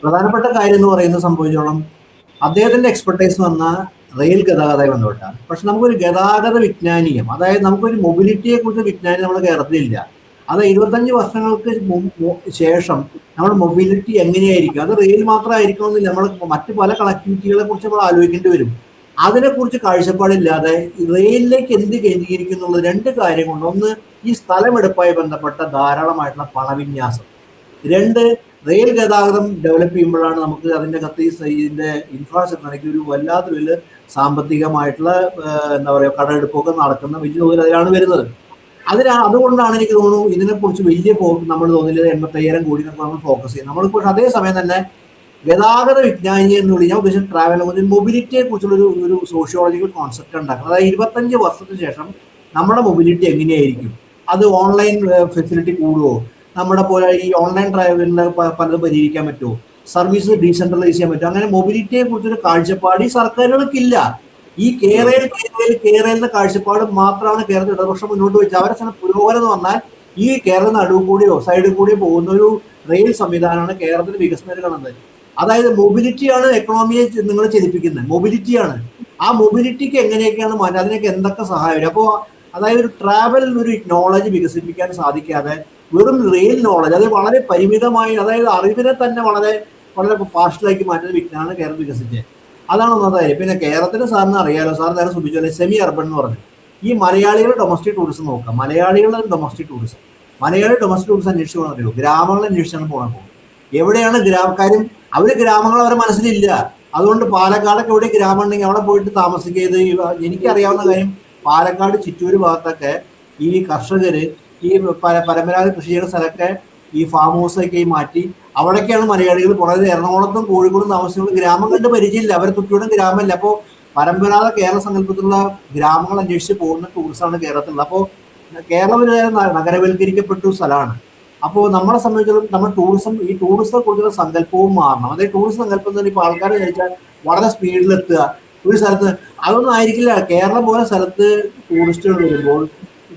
പ്രധാനപ്പെട്ട കാര്യം എന്ന് പറയുന്നത് സംഭവിച്ചോളം അദ്ദേഹത്തിന്റെ എക്സ്പെർട്ടൈസ് വന്ന റെയിൽ ഗതാഗതമായി ബന്ധപ്പെട്ടാണ്. പക്ഷെ നമുക്കൊരു ഗതാഗത വിജ്ഞാനീയം, അതായത് നമുക്കൊരു മൊബിലിറ്റിയെ കുറിച്ച് വിജ്ഞാനം നമ്മുടെ കേരളത്തിലില്ല. അത് 25 വർഷങ്ങൾക്ക് ശേഷം നമ്മുടെ മൊബിലിറ്റി എങ്ങനെയായിരിക്കും, അത് റെയിൽ മാത്രമായിരിക്കണമെന്നില്ല, നമ്മൾ മറ്റു പല കണക്ടിവിറ്റികളെ കുറിച്ച് നമ്മൾ ആലോചിക്കേണ്ടി വരും. അതിനെക്കുറിച്ച് കാഴ്ചപ്പാടില്ലാതെ റെയിലിലേക്ക് എന്ത് കേന്ദ്രീകരിക്കുന്നുള്ള രണ്ട് കാര്യങ്ങളുണ്ട്. ഒന്ന്, ഈ സ്ഥലമെടുപ്പുമായി ബന്ധപ്പെട്ട ധാരാളമായിട്ടുള്ള പണവിന്യാസം. രണ്ട്, റെയിൽ ഗതാഗതം ഡെവലപ്പ് ചെയ്യുമ്പോഴാണ് നമുക്ക് അതിൻ്റെ അകത്ത് ഇതിൻ്റെ ഇൻഫ്രാസ്ട്രക്ചറിലേക്ക് ഒരു വല്ലാത്തൊരു സാമ്പത്തികമായിട്ടുള്ള എന്താ പറയുക കടമെടുപ്പൊക്കെ നടക്കുന്ന വലിയ തോതിൽ അതിലാണ് വരുന്നത്. അതുകൊണ്ടാണ് എനിക്ക് തോന്നുന്നു ഇതിനെക്കുറിച്ച് വലിയ നമ്മൾ തോന്നില്ല 85,000 കോടി നമ്മൾ ഫോക്കസ് ചെയ്യും. നമ്മളിപ്പോൾ അതേസമയം തന്നെ ഗതാഗത വിജ്ഞാനി എന്ന് വിളിച്ച് ഞാൻ ഉദ്ദേശിച്ച ട്രാവൽ മൊബിലിറ്റിയെ കുറിച്ചുള്ള ഒരു സോഷ്യോളജിക്കൽ കോൺസെപ്റ്റ് ഉണ്ടാക്കുന്നത്. അതായത് 25 വർഷത്തിന് ശേഷം നമ്മുടെ മൊബിലിറ്റി എങ്ങനെയായിരിക്കും, അത് ഓൺലൈൻ ഫെസിലിറ്റി കൂടുമോ, നമ്മുടെ പോലെ ഈ ഓൺലൈൻ ട്രാവലിന് പലതും പരിഹരിക്കാൻ പറ്റുമോ, സർവീസ് ഡീസെൻട്രലൈസ് ചെയ്യാൻ പറ്റുമോ, അങ്ങനെ മൊബിലിറ്റിയെ കുറിച്ചൊരു കാഴ്ചപ്പാട് ഈ സർക്കാരുകൾക്കില്ല. ഈ കേരളത്തിന്റെ കാഴ്ചപ്പാട് മാത്രമാണ് കേരളത്തിൽ ഇടതുപക്ഷം മുന്നോട്ട് വെച്ചത്. അവരെ പുരോഗമനം എന്ന് പറഞ്ഞാൽ ഈ കേരള നടുവ് കൂടിയോ സൈഡിൽ കൂടിയോ പോകുന്ന ഒരു റെയിൽ സംവിധാനമാണ് കേരളത്തിന് വികസനം കാണുന്നത്. അതായത് മൊബിലിറ്റിയാണ് എക്കണോമിയെ നിങ്ങൾ ചലിപ്പിക്കുന്നത്, മൊബിലിറ്റിയാണ്. ആ മൊബിലിറ്റിക്ക് എങ്ങനെയൊക്കെയാണ് മാറ്റുക, അതിനൊക്കെ എന്തൊക്കെ സഹായം. അപ്പോൾ അതായത് ഒരു ട്രാവൽ ഒരു നോളജ് വികസിപ്പിക്കാൻ സാധിക്കാതെ വെറും റെയിൽ നോളജ്, അത് വളരെ പരിമിതമായി, അതായത് അറിവിനെ തന്നെ വളരെ വളരെ പാർഷ്യലാക്കി മാറ്റുന്ന വിജ്ഞാനമാണ് കേരളം വികസിച്ചത്. അതാണ് ഒന്നാമത്തെ കാര്യം. പിന്നെ കേരളത്തിന് സാറിന് അറിയാലോ, സാർ നേരെ സൂചിപ്പിച്ചല്ലേ സെമി അർബൻ എന്ന് പറഞ്ഞു. ഈ മലയാളികളുടെ ഡൊമസ്റ്റിക് ടൂറിസം നോക്കാം, മലയാളികളുടെ ഡൊമസ്റ്റിക് ടൂറിസം അന്വേഷിച്ചു പോകാൻ അറിയുമോ? ഗ്രാമങ്ങളെ അന്വേഷിച്ചാണ് പോകും. എവിടെയാണ് കാര്യം അവർ ഗ്രാമങ്ങൾ അവരുടെ മനസ്സിലില്ല. അതുകൊണ്ട് പാലക്കാടൊക്കെ എവിടെ ഗ്രാമം ഉണ്ടെങ്കിൽ അവിടെ പോയിട്ട് താമസിക്കുന്നത്. എനിക്കറിയാവുന്ന കാര്യം, പാലക്കാട് ചിറ്റൂര് ഭാഗത്തൊക്കെ ഈ കർഷകർ ഈ പരമ്പരാഗത കൃഷി ചെയ്യുന്ന സ്ഥലമൊക്കെ ഈ ഫാം ഹൗസൊക്കെ മാറ്റി അവിടേക്കാണ് മലയാളികൾ പുറത്ത് എറണാകുളത്തും കോഴിക്കോടും താമസിക്കുന്ന ഗ്രാമം കണ്ട് പരിചയമില്ല, അവരെ തുറ്റിയോടും ഗ്രാമമില്ല. അപ്പോൾ പരമ്പരാഗത കേരള സങ്കല്പത്തിലുള്ള ഗ്രാമങ്ങൾ അന്വേഷിച്ച് പോകുന്ന ടൂറിസമാണ് കേരളത്തിലുള്ളത്. അപ്പോൾ കേരളം ഒരു നഗരവൽക്കരിക്കപ്പെട്ട ഒരു സ്ഥലമാണ്. അപ്പോൾ നമ്മളെ സംബന്ധിച്ചിടത്തോളം നമ്മൾ ഈ ടൂറിസത്തെ കുറിച്ചുള്ള സങ്കല്പവും മാറണം. അതായത് ടൂറിസം സങ്കല്പം തന്നെ ഇപ്പോൾ ആൾക്കാർ ചോദിച്ചാൽ വളരെ സ്പീഡിലെത്തുക ഒരു സ്ഥലത്ത്, അതൊന്നും ആയിരിക്കില്ല. കേരളം പോലെ സ്ഥലത്ത് ടൂറിസ്റ്റുകൾ വരുമ്പോൾ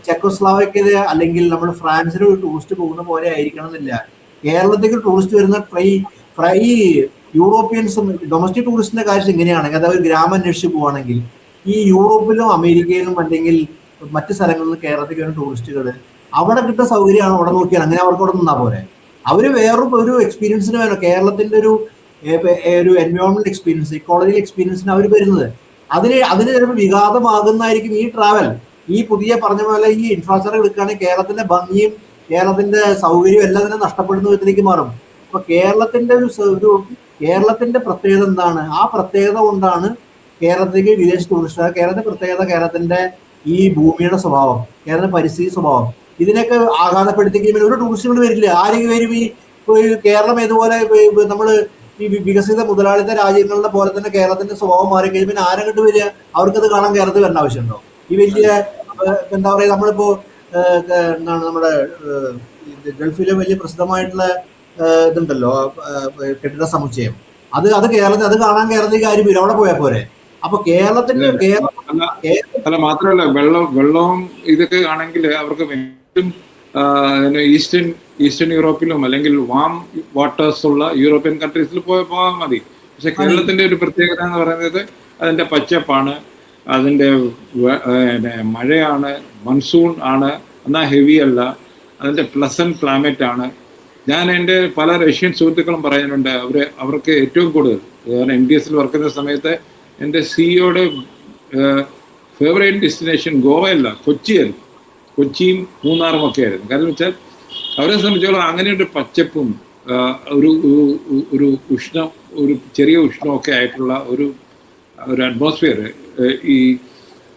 ചെക്കോസ്ലോവാക്യയില് അല്ലെങ്കിൽ നമ്മൾ ഫ്രാൻസിൽ ഒരു ടൂറിസ്റ്റ് പോകുന്ന പോലെ ആയിരിക്കണം എന്നില്ല. കേരളത്തേക്ക് ടൂറിസ്റ്റ് വരുന്ന ഈ യൂറോപ്യൻസും ഡൊമസ്റ്റിക് ടൂറിസ്റ്റിന്റെ കാര്യം എങ്ങനെയാണെങ്കിൽ, അതായത് ഗ്രാമം അന്വേഷിച്ച് പോവുകയാണെങ്കിൽ ഈ യൂറോപ്പിലും അമേരിക്കയിലും അല്ലെങ്കിൽ മറ്റു സ്ഥലങ്ങളിലും കേരളത്തിൽ വരുന്ന ടൂറിസ്റ്റുകൾ അവിടെ കിട്ടുന്ന സൗകര്യമാണ് അവിടെ നോക്കിയാൽ, അങ്ങനെ അവർക്ക് അവിടെ നിന്നാൽ പോലെ. അവർ വേറൊരു എക്സ്പീരിയൻസിന് വേണം, കേരളത്തിന്റെ ഒരു എൻവയോൺമെന്റ് എക്സ്പീരിയൻസ്, ഇക്കോളജിക്കൽ എക്സ്പീരിയൻസിന് അവർ വരുന്നത്. അതിന് ചിലപ്പോൾ വിഘാതമാകുന്നതായിരിക്കും ഈ ട്രാവൽ. ഈ പുതിയ പറഞ്ഞ പോലെ ഈ ഇൻഫ്രാസ്ട്രക്ചർ എടുക്കുകയാണെങ്കിൽ കേരളത്തിന്റെ ഭംഗിയും കേരളത്തിന്റെ സൗകര്യവും എല്ലാം തന്നെ നഷ്ടപ്പെടുന്ന വിധത്തിലേക്ക് മാറും. അപ്പൊ കേരളത്തിന്റെ പ്രത്യേകത എന്താണ്? ആ പ്രത്യേകത കൊണ്ടാണ് കേരളത്തിലേക്ക് വിദേശ ടൂറിസ്റ്റ്, കേരളത്തിന്റെ പ്രത്യേകത കേരളത്തിന്റെ ഈ ഭൂമിയുടെ സ്വഭാവം, കേരളത്തിന്റെ പരിസ്ഥിതി സ്വഭാവം, ഇതിനൊക്കെ ആഘാതപ്പെടുത്തിക്കുമ്പോൾ ഒരു ടൂറിസ്റ്റുകൾ വരില്ല. ആരെങ്കിലും വരും ഈ കേരളം ഇതുപോലെ നമ്മൾ ഈ വികസിത മുതലാളിത്ത രാജ്യങ്ങളുടെ പോലെ തന്നെ കേരളത്തിന്റെ സ്വഭാവം മാറി കഴിയുമ്പോൾ പിന്നെ ആരെങ്കിലും വരിക? അവർക്കത് കാണാൻ കേരളത്തിൽ വരേണ്ട ആവശ്യമുണ്ടോ? ഈ വലിയ എന്താ പറയുക, നമ്മളിപ്പോ എന്താണ് നമ്മുടെ ഗൾഫിലെ വലിയ പ്രസിദ്ധമായിട്ടുള്ള ഇതുണ്ടല്ലോ കെട്ടിട സമുച്ചയം, അത് കേരളത്തിൽ, അത് കാണാൻ കേരളത്തിൽ കാര്യം വരും, അവിടെ പോയാൽ പോരെ? അപ്പൊ കേരളത്തിന്റെ അല്ല മാത്രമല്ല വെള്ളവും ഇതൊക്കെ ആണെങ്കിൽ അവർക്ക് ഈസ്റ്റേൺ യൂറോപ്പിലും അല്ലെങ്കിൽ വാം വാട്ടേഴ്സ് ഉള്ള യൂറോപ്യൻ കൺട്രീസിൽ പോകാൻ മതി. പക്ഷെ കേരളത്തിന്റെ ഒരു പ്രത്യേകത എന്ന് പറയുന്നത് അതിന്റെ പച്ചപ്പാണ്, അതിൻ്റെ മഴയാണ്, മൺസൂൺ ആണ്, എന്നാൽ ഹെവി അല്ല, അതിൻ്റെ പ്ലസന്റ് ക്ലൈമറ്റ് ആണ്. ഞാൻ എൻ്റെ പല റഷ്യൻ സുഹൃത്തുക്കളും പറയുന്നുണ്ട്, അവർക്ക് ഏറ്റവും കൂടുതൽ MDSൽ വർക്ക് ചെയ്യുന്ന സമയത്ത് എൻ്റെ സിഇഒയുടെ ഫേവറേറ്റ് ഡെസ്റ്റിനേഷൻ ഗോവയല്ല, കൊച്ചിയും മൂന്നാറും ഒക്കെ ആയിരുന്നു. കാരണം വെച്ചാൽ അവരെ സംബന്ധിച്ചോളം അങ്ങനെ ഒരു പച്ചപ്പും ഒരു ചെറിയ ഉഷ്ണമൊക്കെ ആയിട്ടുള്ള ഒരു അറ്റ്മോസ്ഫിയർ, ഈ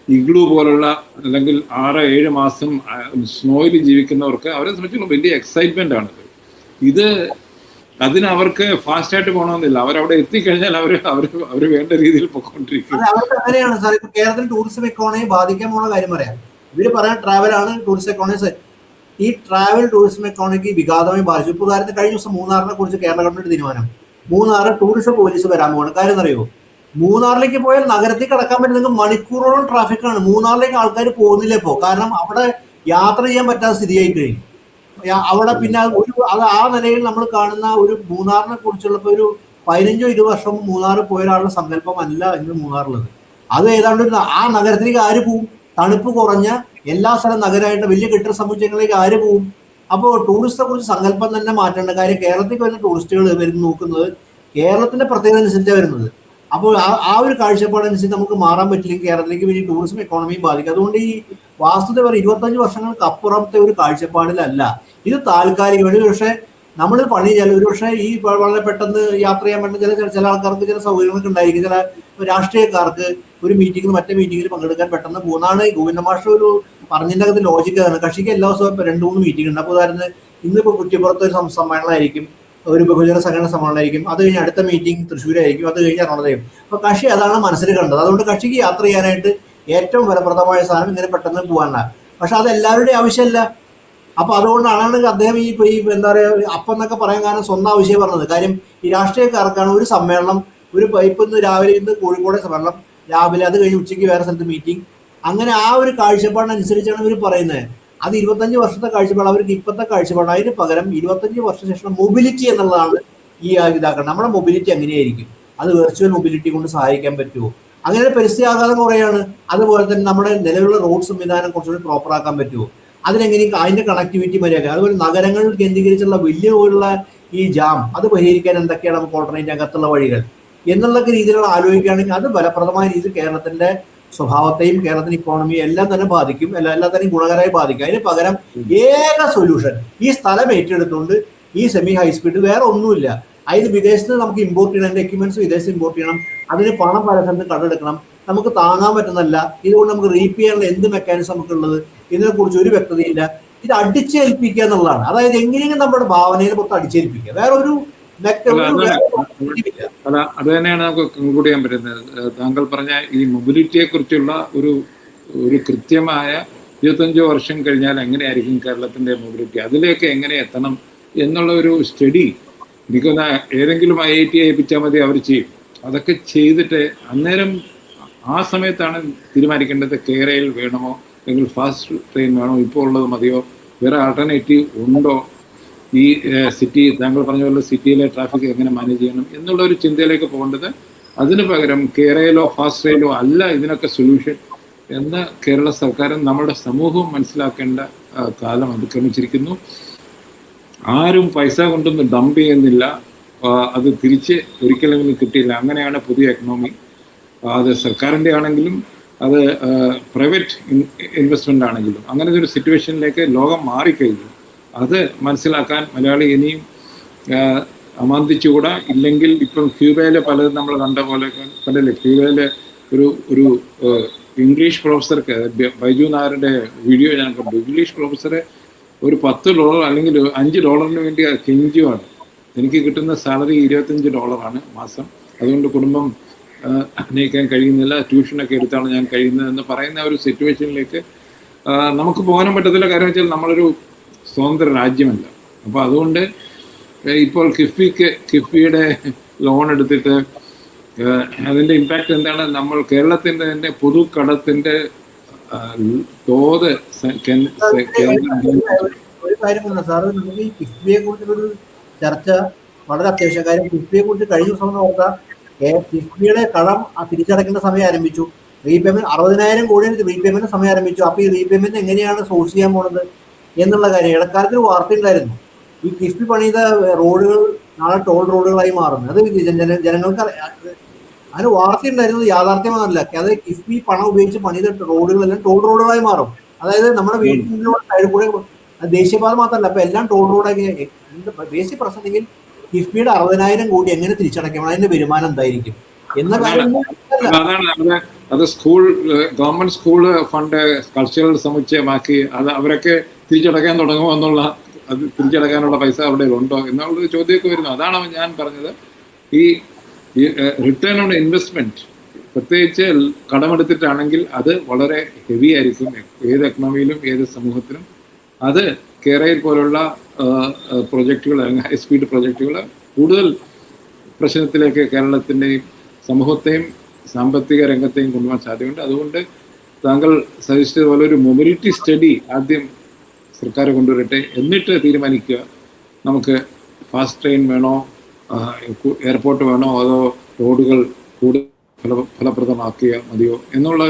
ഇഗ്ലൂ പോലുള്ള അല്ലെങ്കിൽ 6-7 മാസം സ്നോയിൽ ജീവിക്കുന്നവർക്ക് അവരെ സംബന്ധിച്ചോളം വലിയ എക്സൈറ്റ്മെന്റ് ആണിത്. അവർക്ക് ഫാസ്റ്റായിട്ട് പോകണമെന്നില്ല, അവരവിടെ എത്തിക്കഴിഞ്ഞാൽ അവർ വേണ്ട രീതിയിൽ പോയിക്കൊണ്ടിരിക്കും. അവർക്ക് അങ്ങനെയാണ് സാർ. ഇപ്പൊ കേരളത്തിൽ ടൂറിസം എക്കോണമി ബാധിക്കാൻ പോകുന്ന കാര്യം പറയാം. ഇവര് പറയാൻ ട്രാവലാണ് ടൂറിസം എക്കോണമി. ഈ ട്രാവൽ ടൂറിസം എക്കോണമിക്ക് വിഘാതമായി ബാധിച്ചു. ഇപ്പോൾ ഉദാഹരണത്തിന് കഴിഞ്ഞ ദിവസം മൂന്നാറിനെ കുറിച്ച് കേരള ഗവൺമെന്റ് തീരുമാനം, മൂന്നാറ് ടൂറിസം പോലീസ് വരാൻ പോകണം. കാര്യം അറിയോ? മൂന്നാറിലേക്ക് പോയാൽ നഗരത്തിൽ കടക്കാൻ പറ്റുന്ന മണിക്കൂറോളം ട്രാഫിക്കാണ്. മൂന്നാറിലേക്ക് ആൾക്കാർ പോകുന്നില്ല ഇപ്പോൾ, കാരണം അവിടെ യാത്ര ചെയ്യാൻ പറ്റാത്ത സ്ഥിതിയായി കഴിഞ്ഞു. അവിടെ പിന്നെ അത് ആ നിലയിൽ നമ്മൾ കാണുന്ന ഒരു മൂന്നാറിനെ കുറിച്ചുള്ള ഒരു 15-20 വർഷം മൂന്നാർ പോയ ഒരാളുടെ സങ്കല്പം അല്ല ഇന്ന് മൂന്നാറുള്ളത്. അത് ഏതാണ്ട് ആ നഗരത്തിലേക്ക് ആര് പോവും? തണുപ്പ് കുറഞ്ഞ എല്ലാ സ്ഥലം നഗരമായിട്ട് വലിയ കെട്ടിട സമുച്ചയങ്ങളിലേക്ക് ആര് പോവും? അപ്പോൾ ടൂറിസ്റ്റെ കുറിച്ച് സങ്കല്പം തന്നെ മാറ്റേണ്ട കാര്യം. കേരളത്തിലേക്ക് വരുന്ന ടൂറിസ്റ്റുകൾ വരുന്ന നോക്കുന്നത് കേരളത്തിന്റെ പ്രത്യേകത അനുസരിച്ചാണ് വരുന്നത്. അപ്പോൾ ആ ഒരു കാഴ്ചപ്പാടനുസരിച്ച് നമുക്ക് മാറാൻ പറ്റില്ലെങ്കിൽ കേരളത്തിലേക്ക് വലിയ ടൂറിസം എക്കോണമിയും ബാധിക്കും. അതുകൊണ്ട് ഈ വാസ്തുത പറയും 25 വർഷങ്ങൾക്ക് അപ്പുറത്തെ ഒരു കാഴ്ചപ്പാടിലല്ല ഇത്. താൽക്കാലികമാണ്. പക്ഷേ നമ്മൾ പണി ചെയ്യാൻ ഒരുപക്ഷെ ഈ വളരെ പെട്ടെന്ന് യാത്ര ചെയ്യാൻ പറ്റുന്ന ചില ആൾക്കാർക്ക് ചില സൗകര്യങ്ങളൊക്കെ ഉണ്ടായിരിക്കും. ചില രാഷ്ട്രീയക്കാർക്ക് ഒരു മീറ്റിംഗിൽ മറ്റേ മീറ്റിംഗിൽ പങ്കെടുക്കാൻ പെട്ടെന്ന് പോകുന്നതാണ്. ഗോവിന്ദ മാഷ് ഒരു പറഞ്ഞതിൻ്റെ അകത്ത് ലോജിക്കാണ്. കക്ഷിക്ക് എല്ലാ ദിവസവും 2-3 മീറ്റിംഗ് ഉണ്ട്. അപ്പോൾ ഉദാഹരണത്തിന് ഇന്നിപ്പോൾ കുറ്റിപ്പുറത്ത് ഒരു സമ്മേളനമായിരിക്കും, ഒരു ബഹുജന സംഘടന സമ്മേളനമായിരിക്കും, അത് കഴിഞ്ഞ് അടുത്ത മീറ്റിംഗ് തൃശ്ശൂരായിരിക്കും, അത് കഴിഞ്ഞ് എറണാകുളത്തായിരിക്കും. അപ്പോൾ കക്ഷി അതാണ് മനസ്സിൽ കണ്ടത്. അതുകൊണ്ട് കക്ഷിക്ക് യാത്ര ചെയ്യാനായിട്ട് ഏറ്റവും ഫലപ്രദമായ സാധനം ഇങ്ങനെ പെട്ടെന്ന് പോകാനാണ്. പക്ഷെ അത് എല്ലാവരുടെയും ആവശ്യമല്ല. അപ്പൊ അതുകൊണ്ടാണ് അദ്ദേഹം ഈ എന്താ പറയുക അപ്പം എന്നൊക്കെ പറയാൻ കാരണം സ്വന്തം ആവശ്യം പറഞ്ഞത്. കാര്യം ഈ രാഷ്ട്രീയക്കാർക്കാണ് ഒരു സമ്മേളനം, ഒരു ഇന്ന് രാവിലെ ഇന്ന് കോഴിക്കോട് സമ്മേളനം, രാവിലെ അത് കഴിഞ്ഞ് ഉച്ചയ്ക്ക് വേറെ സ്ഥലത്ത് മീറ്റിംഗ്, അങ്ങനെ ആ ഒരു കാഴ്ചപ്പാടിനനുസരിച്ചാണ് ഇവർ പറയുന്നത്. അത് 25 വർഷത്തെ കാഴ്ചപ്പാട്, അവർക്ക് ഇപ്പോഴത്തെ കാഴ്ചപ്പാട്. അതിന് പകരം 25 വർഷം ശേഷം മൊബിലിറ്റി എന്നുള്ളതാണ് ഈ ഇതാക്കണം. നമ്മുടെ മൊബിലിറ്റി എങ്ങനെയായിരിക്കും? അത് വെർച്വൽ മൊബിലിറ്റി കൊണ്ട് സഹായിക്കാൻ പറ്റുമോ? അങ്ങനെ പരിസ്ഥിതി ആഘാതം കുറയാണ്. അതുപോലെ തന്നെ നമ്മുടെ നിലവിലുള്ള റോഡ് സംവിധാനം കുറച്ചുകൂടി പ്രോപ്പർ ആക്കാൻ പറ്റുമോ? അതിനെങ്ങനെയും അതിന്റെ കണക്ടിവിറ്റി മര്യാദ. അതുപോലെ നഗരങ്ങൾ കേന്ദ്രീകരിച്ചുള്ള വലിയ പോലുള്ള ഈ ജാം അത് പരിഹരിക്കാൻ എന്തൊക്കെയാണ് നമുക്ക് ഓൾട്ടർനേറ്റ് അകത്തുള്ള വഴികൾ എന്നുള്ള രീതിയിലുള്ള ആലോചിക്കുകയാണെങ്കിൽ അത് ഫലപ്രദമായ രീതിയിൽ കേരളത്തിന്റെ സ്വഭാവത്തെയും കേരളത്തിന്റെ ഇക്കോണമിയും എല്ലാം തന്നെ ബാധിക്കും, എല്ലാത്തിനെയും ഗുണകരമായി ബാധിക്കും. അതിന് പകരം ഏക സൊല്യൂഷൻ ഈ സ്ഥലം ഏറ്റെടുത്തുകൊണ്ട് ഈ സെമി ഹൈസ്പീഡ്, വേറെ ഒന്നുമില്ല. അതിന് വിദേശത്ത് നമുക്ക് ഇമ്പോർട്ട് ചെയ്യണം, അതിന്റെ എക്യുപ്മെന്റ്സ് വിദേശത്ത് ഇമ്പോർട്ട് ചെയ്യണം, അതിന് പണം പല സ്ഥലത്ത് കണ്ടെടുക്കണം, നമുക്ക് താങ്ങാൻ പറ്റുന്നല്ല. ഇതുകൊണ്ട് നമുക്ക് റീപ്പ് ചെയ്യാനുള്ള എന്ത് മെക്കാനിസം നമുക്ക് ഉള്ളത് ഇതിനെക്കുറിച്ച് ഒരു വ്യക്തതയില്ല. ഇത് അടിച്ചേൽപ്പിക്കുക എന്നുള്ളതാണ്. അതായത് എങ്ങനെയെങ്കിലും നമ്മുടെ ഭാവനയിൽ പുറത്ത് അടിച്ചേൽപ്പിക്കുക, വേറെ ഒരു അത് തന്നെയാണ് നമുക്ക് കൺക്ലൂഡ് ചെയ്യാൻ പറ്റുന്നത്. താങ്കൾ പറഞ്ഞ ഈ മൊബിലിറ്റിയെ കുറിച്ചുള്ള ഒരു കൃത്യമായ 25 വർഷം കഴിഞ്ഞാൽ എങ്ങനെയായിരിക്കും കേരളത്തിന്റെ മൊബിലിറ്റി, അതിലേക്ക് എങ്ങനെ എത്തണം എന്നുള്ള ഒരു സ്റ്റഡി എനിക്കൊന്ന് ഏതെങ്കിലും IIT ഏൽപ്പിച്ചാൽ മതി, അവർ ചെയ്യും. അതൊക്കെ ചെയ്തിട്ട് അന്നേരം ആ സമയത്താണ് തീരുമാനിക്കേണ്ടത് കേരയിൽ വേണമോ അല്ലെങ്കിൽ ഫാസ്റ്റ് ട്രെയിൻ വേണോ, ഇപ്പോൾ ഉള്ളത് മതിയോ, വേറെ ആൾട്ടർനേറ്റീവ് ഉണ്ടോ, ഈ സിറ്റി താങ്കൾ പറഞ്ഞ പോലെ സിറ്റിയിലെ ട്രാഫിക് എങ്ങനെ മാനേജ് ചെയ്യണം എന്നുള്ള ഒരു ചിന്തയിലേക്ക് പോകേണ്ടത്. അതിന് പകരം കേരളയിലോ ഫാസ്റ്റ് റെയിലോ അല്ല ഇതിനൊക്കെ സൊല്യൂഷൻ എന്ന് കേരള സർക്കാരും നമ്മുടെ സമൂഹവും മനസ്സിലാക്കേണ്ട കാലം അതിക്രമിച്ചിരിക്കുന്നു. ആരും പൈസ കൊണ്ടൊന്നും ഡംപ് ചെയ്യുന്നില്ല, അത് തിരിച്ച് ഒരിക്കലെങ്കിലും കിട്ടിയില്ല. അങ്ങനെയാണ് പുതിയ എക്കണോമി. അത് സർക്കാരിൻ്റെ ആണെങ്കിലും അത് പ്രൈവറ്റ് ഇൻവെസ്റ്റ്മെൻ്റ് ആണെങ്കിലും അങ്ങനത്തെ ഒരു സിറ്റുവേഷനിലേക്ക് ലോകം മാറിക്കഴിഞ്ഞു. അത് മനസ്സിലാക്കാൻ മലയാളി ഇനിയും അമാന്തിച്ചുകൂടാ. ഇല്ലെങ്കിൽ ഇപ്പം ക്യൂബയിലെ പലതും നമ്മൾ കണ്ട പോലെ കണ്ടല്ലേ, ക്യൂബയിലെ ഒരു ഇംഗ്ലീഷ് പ്രൊഫസർക്ക് ബൈജു നായരുടെ വീഡിയോ ഞാൻ കണ്ടു. ഇംഗ്ലീഷ് പ്രൊഫസറെ ഒരു $10 അല്ലെങ്കിൽ $5 വേണ്ടി കെഞ്ചുവാണ്. എനിക്ക് കിട്ടുന്ന സാലറി $25 മാസം, അതുകൊണ്ട് കുടുംബം നയിക്കാൻ കഴിയുന്നില്ല, ട്യൂഷനൊക്കെ എടുത്താണ് ഞാൻ കഴിയുന്നതെന്ന് പറയുന്ന ഒരു സിറ്റുവേഷനിലേക്ക് നമുക്ക് പോകാനും പറ്റത്തില്ല. കാര്യം വെച്ചാൽ നമ്മളൊരു സ്വതന്ത്ര രാജ്യമല്ല. അപ്പോൾ അതുകൊണ്ട് ഇപ്പോൾ കിഫ്ബിയുടെ ലോൺ എടുത്തിട്ട് അതിൻ്റെ ഇമ്പാക്റ്റ് എന്താണ്? നമ്മൾ കേരളത്തിൻ്റെ തന്നെ പൊതുക്കടത്തിൻ്റെ തോത് ഒരു കാര്യമല്ല സാറ്, നമുക്ക് ഈ കിഫ്ബിയെ കുറിച്ചൊരു ചർച്ച വളരെ അത്യാവശ്യ കാര്യം. കിഫ്ബിയെ കുറിച്ച് കഴിഞ്ഞ ദിവസം നോക്കാം, കിഫ്ബിയുടെ കടം തിരിച്ചടയ്ക്കേണ്ട സമയം ആരംഭിച്ചു. റീപേയ്മെന്റ് 60,000 കോടി റീപേയ്മെന്റ് സമയം ആരംഭിച്ചു. അപ്പോൾ ഈ റീപേയ്മെന്റ് എങ്ങനെയാണ് സോഴ്സ് ചെയ്യാൻ പോകുന്നത് എന്നുള്ള കാര്യം ഇടക്കാലത്ത് ഒരു വാർത്ത ഉണ്ടായിരുന്നു. ഈ കിഫ്ബി പണിത റോഡുകൾ നാളെ ടോൾ റോഡുകളായി മാറുന്നത്. അത് ജനങ്ങൾക്ക് അതിന് വാർത്ത ഉണ്ടായിരുന്നത് യാഥാർത്ഥ്യമല്ല. അത് കിഫ്ബി പണം ഉപയോഗിച്ച് പണിത റോഡുകളെല്ലാം ടോൾ റോഡുകളായി മാറും. അതായത് നമ്മുടെ വീട്ടിലുള്ള സൈഡിൽ കൂടെ ദേശീയപാത മാത്രമല്ല, അപ്പൊ എല്ലാം ടോൾ റോഡാക്കി. ബേസിക് പ്രശ്നമെങ്കിൽ കിഫ്ബിയുടെ 60,000 കോടി എങ്ങനെ തിരിച്ചടയ്ക്കണം, അതിന്റെ വരുമാനം എന്തായിരിക്കും എന്ന കാര്യം. അത് ഗവൺമെന്റ് സ്കൂൾ ഫണ്ട് കൾച്ചറൽ സമുച്ചയമാക്കി അത് അവരൊക്കെ തിരിച്ചടക്കാൻ തുടങ്ങുമോ എന്നുള്ള, അത് തിരിച്ചടക്കാനുള്ള പൈസ അവിടെ ഉണ്ടോ എന്നുള്ളൊരു ചോദ്യമൊക്കെ വരുന്നു. അതാണ് ഞാൻ പറഞ്ഞത്. ഈ റിട്ടേൺ ഓൺ ഇൻവെസ്റ്റ്മെന്റ് പ്രത്യേകിച്ച് കടമെടുത്തിട്ടാണെങ്കിൽ അത് വളരെ ഹെവി ആയിരിക്കും ഏത് എക്കണോമിയിലും ഏത് സമൂഹത്തിലും. അത് കേരയിൽ പോലുള്ള പ്രൊജക്റ്റുകൾ, ഹൈ സ്പീഡ് പ്രൊജക്റ്റുകൾ കൂടുതൽ പ്രശ്നത്തിലേക്ക് കേരളത്തിൻ്റെയും സമൂഹത്തെയും സാമ്പത്തിക രംഗത്തെയും കൊണ്ടുപോകാൻ സാധ്യതയുണ്ട്. അതുകൊണ്ട് താങ്കൾ സജസ്റ്റ് ചെയ്ത പോലെ ഒരു മൊബിലിറ്റി സ്റ്റഡി ആദ്യം സർക്കാർ കൊണ്ടുവരട്ടെ. എന്നിട്ട് തീരുമാനിക്കുക നമുക്ക് ഫാസ്റ്റ് ട്രെയിൻ വേണോ, എയർപോർട്ട് വേണോ, അതോ റോഡുകൾ കൂടുതൽ ഫലപ്രദമാക്കിയ മതിയോ എന്നുള്ള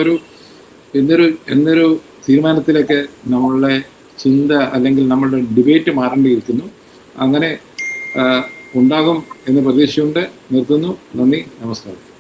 എന്നൊരു തീരുമാനത്തിലേക്ക് നമ്മളുടെ ചിന്ത അല്ലെങ്കിൽ നമ്മളുടെ ഡിബേറ്റ് മാറേണ്ടിയിരിക്കുന്നു. അങ്ങനെ ഉണ്ടാകും എന്ന് പ്രതീക്ഷയുണ്ട്. നിർത്തുന്നു. നന്ദി, നമസ്കാരം.